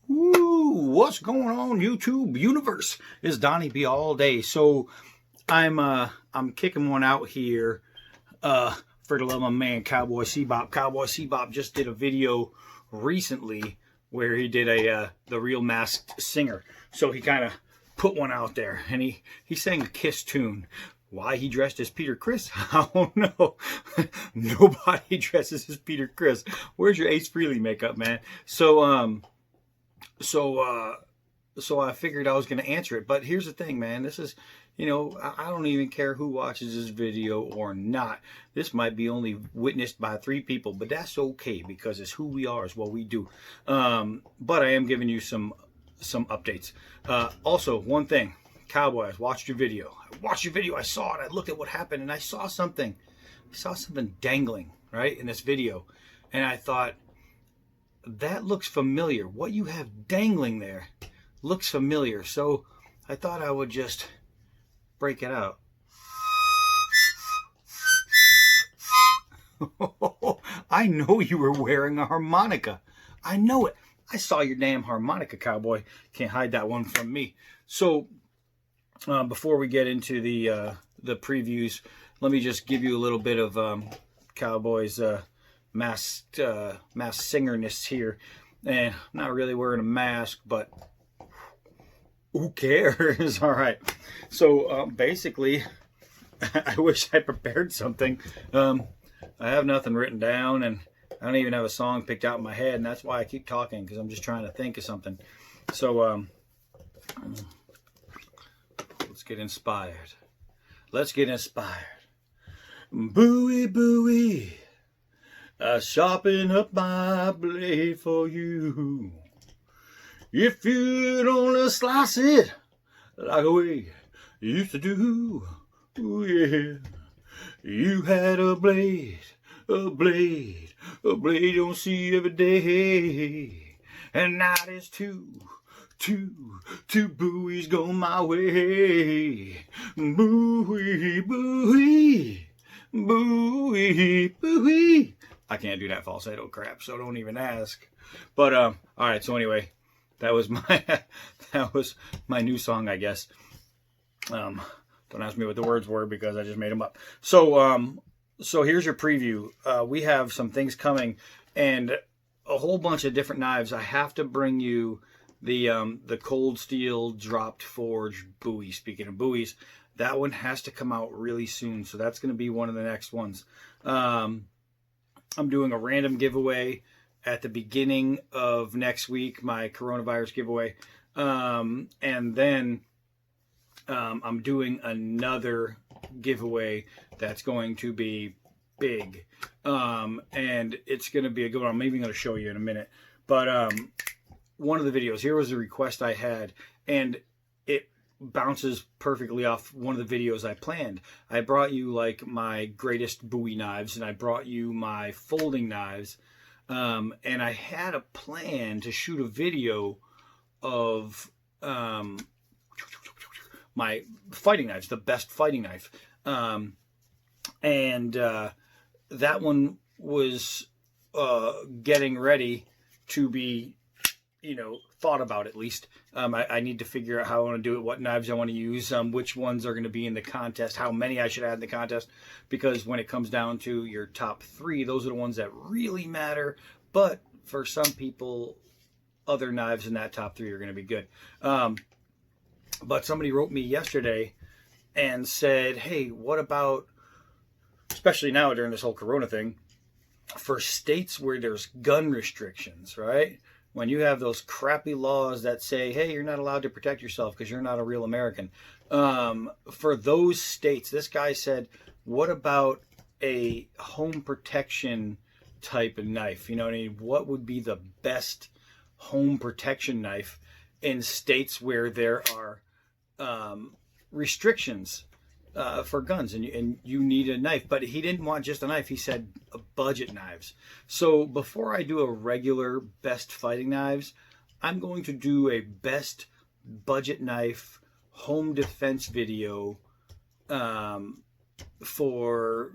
Woo! What's going on, YouTube universe? It's Donnie B all day. So I'm kicking one out here for the love of my man Cowboy C-Bop. Cowboy C-Bop just did a video recently where he did the real masked singer. So he kind of put one out there and he sang a Kiss tune. Why he dressed as Peter Criss, I don't know. Nobody dresses as Peter Criss. Where's your Ace Frehley makeup, man? So I figured I was going to answer it. But here's the thing, man. This is, I don't even care who watches this video or not. This might be only witnessed by 3 people, but that's okay because it's who we are, it's what we do. But I am giving you some updates. Also, one thing, Cowboy, I watched your video. I saw it. I looked at what happened, and I saw something. Dangling, right, in this video. And I thought, that looks familiar. What you have dangling there looks familiar. So I thought I would just break it out. I know you were wearing a harmonica. I know it. I saw your damn harmonica, Cowboy. Can't hide that one from me. So before we get into the previews, let me just give you a little bit of Cowboy's masked singerness here. And I'm not really wearing a mask, but who cares? All right. So basically, I wish I prepared something. I have nothing written down, and I don't even have a song picked out in my head, and that's why I keep talking, because I'm just trying to think of something. So let's get inspired. Booey, booey, I sharpen up my blade for you. If you'd only slice it like a way you used to do, ooh yeah. You had a blade you don't see every day. And now there's two buoys going my way. Buoy, buoy, buoy, buoy. I can't do that falsetto crap, so don't even ask. But all right. So anyway, that was my new song, I guess. Don't ask me what the words were because I just made them up. So here's your preview. We have some things coming and a whole bunch of different knives. I have to bring you the cold steel dropped forge buoy. Speaking of buoys, that one has to come out really soon. So that's going to be one of the next ones. I'm doing a random giveaway at the beginning of next week, my coronavirus giveaway. And then I'm doing another giveaway that's going to be big. And it's going to be a good one. I'm even going to show you in a minute. But one of the videos, here was a request I had, and it bounces perfectly off one of the videos I planned. I brought you like my greatest buoy knives, and I brought you my folding knives. And I had a plan to shoot a video of my fighting knives, the best fighting knife. And that one was getting ready to be, thought about at least. I need to figure out how I want to do it, what knives I want to use, which ones are going to be in the contest, how many I should add in the contest, because when it comes down to your top 3, those are the ones that really matter. But for some people, other knives in that top 3 are going to be good. But somebody wrote me yesterday and said, hey, what about, especially now during this whole corona thing, for states where there's gun restrictions, right? When you have those crappy laws that say, hey, you're not allowed to protect yourself because you're not a real American. For those states, this guy said, what about a home protection type of knife? You know what I mean? What would be the best home protection knife in states where there are restrictions for guns, and you need a knife? But he didn't want just a knife. He said budget knives. So before I do a regular best fighting knives, I'm going to do a best budget knife home defense video for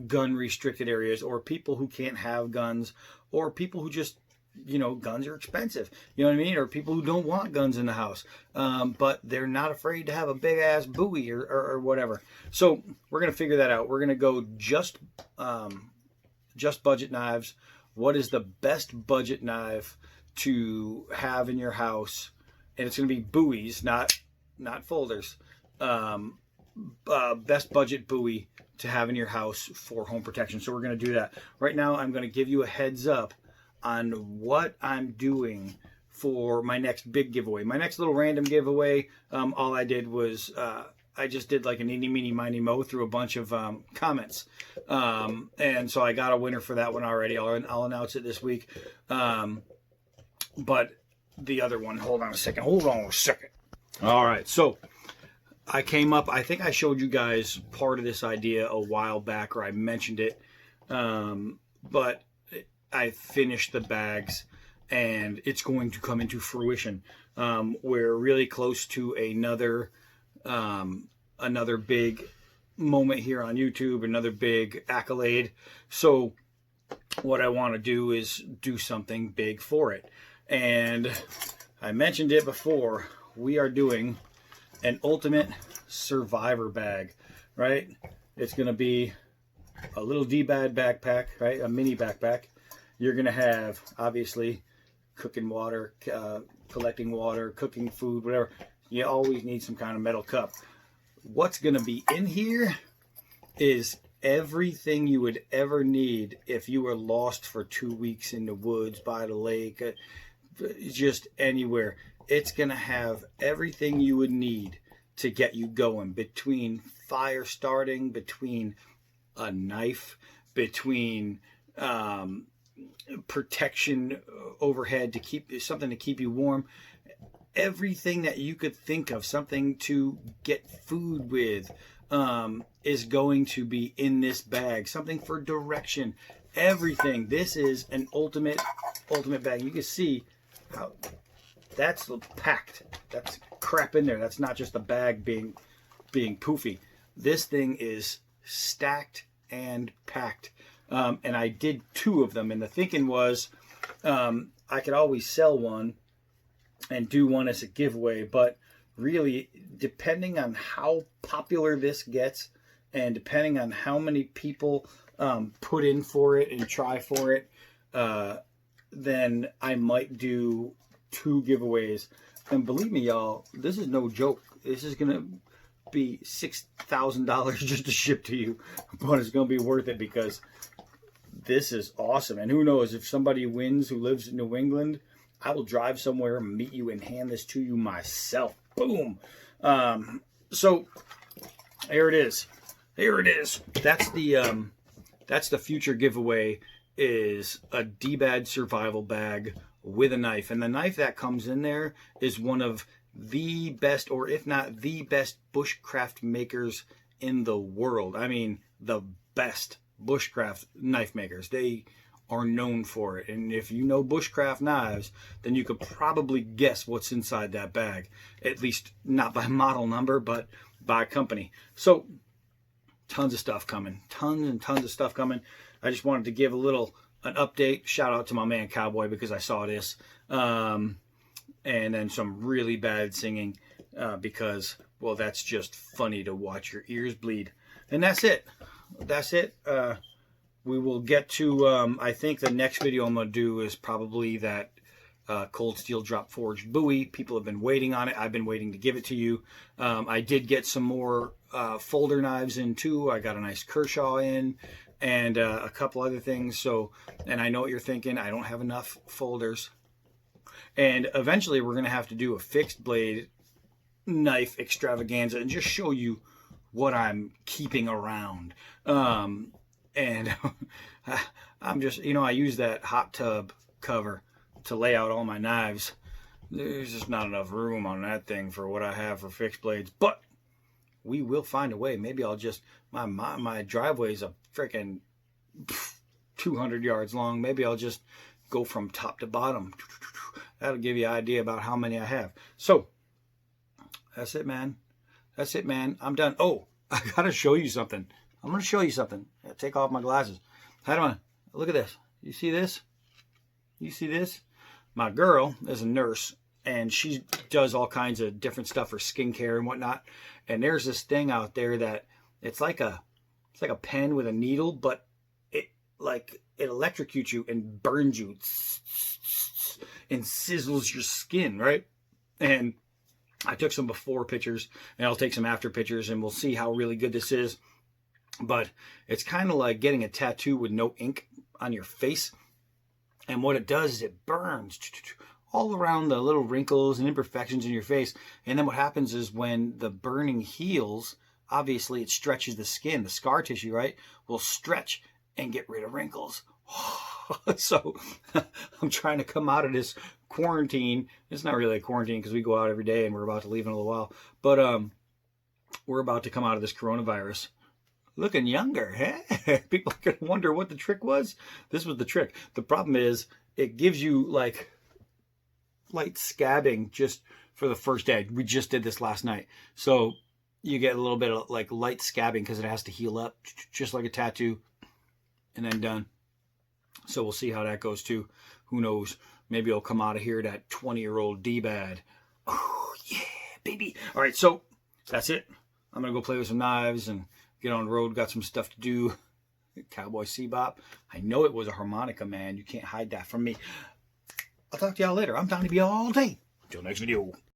gun restricted areas, or people who can't have guns, or people who just you know, guns are expensive, you know what I mean? Or people who don't want guns in the house, but they're not afraid to have a big ass Bowie or whatever. So we're going to figure that out. We're going to go just budget knives. What is the best budget knife to have in your house? And it's going to be Bowies, not folders. Best budget Bowie to have in your house for home protection. So we're going to do that. Right now, I'm going to give you a heads up on what I'm doing for my next big giveaway. My next little random giveaway, all I did was I just did like an eeny, meeny, miny, mo through a bunch of comments. And so I got a winner for that one already. I'll announce it this week. But the other one, hold on a second. All right, so I came up, I think I showed you guys part of this idea a while back, or I mentioned it, but I finished the bags and it's going to come into fruition. We're really close to another big moment here on YouTube, another big accolade. So what I want to do is do something big for it. And I mentioned it before, we are doing an ultimate survivor bag, right? It's going to be a little D-bad backpack, right? A mini backpack. You're going to have, obviously, cooking water, collecting water, cooking food, whatever. You always need some kind of metal cup. What's going to be in here is everything you would ever need if you were lost for 2 weeks in the woods, by the lake, just anywhere. It's going to have everything you would need to get you going, between fire starting, between a knife, between protection overhead to keep something to keep you warm. Everything that you could think of, something to get food with, is going to be in this bag. Something for direction, everything. This is an ultimate bag. You can see how that's packed. That's crap in there. That's not just a bag being poofy. This thing is stacked and packed. And I did 2 of them, and the thinking was I could always sell one and do one as a giveaway, but really, depending on how popular this gets and depending on how many people put in for it and try for it, then I might do 2 giveaways. And believe me, y'all, this is no joke. This is going to be $6,000 just to ship to you, but it's going to be worth it because this is awesome. And who knows, if somebody wins who lives in New England, I will drive somewhere, meet you, and hand this to you myself. Boom. So here it is. Here it is. That's the future giveaway, is a D-Bad survival bag with a knife. And the knife that comes in there is one of the best, or if not the best, bushcraft makers in the world. I mean, the best bushcraft knife makers. They are known for it. And if you know bushcraft knives, then you could probably guess what's inside that bag. At least not by model number, but by company. So tons of stuff coming. Tons and tons of stuff coming. I just wanted to give an update. Shout out to my man Cowboy, because I saw this. And then some really bad singing, because, well, that's just funny to watch your ears bleed. And that's it. That's it. We will get to, I think the next video I'm going to do is probably that cold steel drop forged Bowie. People have been waiting on it. I've been waiting to give it to you. I did get some more folder knives in too. I got a nice Kershaw in, and a couple other things. So, and I know what you're thinking. I don't have enough folders. And eventually we're going to have to do a fixed blade knife extravaganza and just show you what I'm keeping around. And I'm just, I use that hot tub cover to lay out all my knives. There's just not enough room on that thing for what I have for fixed blades. But we will find a way. Maybe I'll just, my driveway is a freaking 200 yards long. Maybe I'll just go from top to bottom. That'll give you an idea about how many I have. So, that's it, man. That's it, man. I'm done. Oh, I got to show you something. I'm going to show you something. Take off my glasses. How do I? Look at this. You see this? You see this? my girl is a nurse, and she does all kinds of different stuff for skincare and whatnot. And there's this thing out there that it's like a pen with a needle, but it electrocutes you and burns you and sizzles your skin, right? And I took some before pictures, and I'll take some after pictures, and we'll see how really good this is. But it's kind of like getting a tattoo with no ink on your face. And what it does is it burns all around the little wrinkles and imperfections in your face. And then what happens is when the burning heals, obviously it stretches the skin, the scar tissue, right, will stretch and get rid of wrinkles. So I'm trying to come out of this quarantine. It's not really a quarantine because we go out every day, and we're about to leave in a little while. But we're about to come out of this coronavirus looking younger, huh? People are going to wonder what the trick was. This was the trick. The problem is it gives you like light scabbing just for the first day. We just did this last night. So you get a little bit of like light scabbing because it has to heal up just like a tattoo, and then done. So we'll see how that goes too. Who knows? Maybe I'll come out of here that 20-year-old D-bad. Oh, yeah, baby. All right, so that's it. I'm going to go play with some knives and get on the road. Got some stuff to do. Cowboy C-Bop. I know it was a harmonica, man. You can't hide that from me. I'll talk to y'all later. I'm Donnie B all day. Until next video.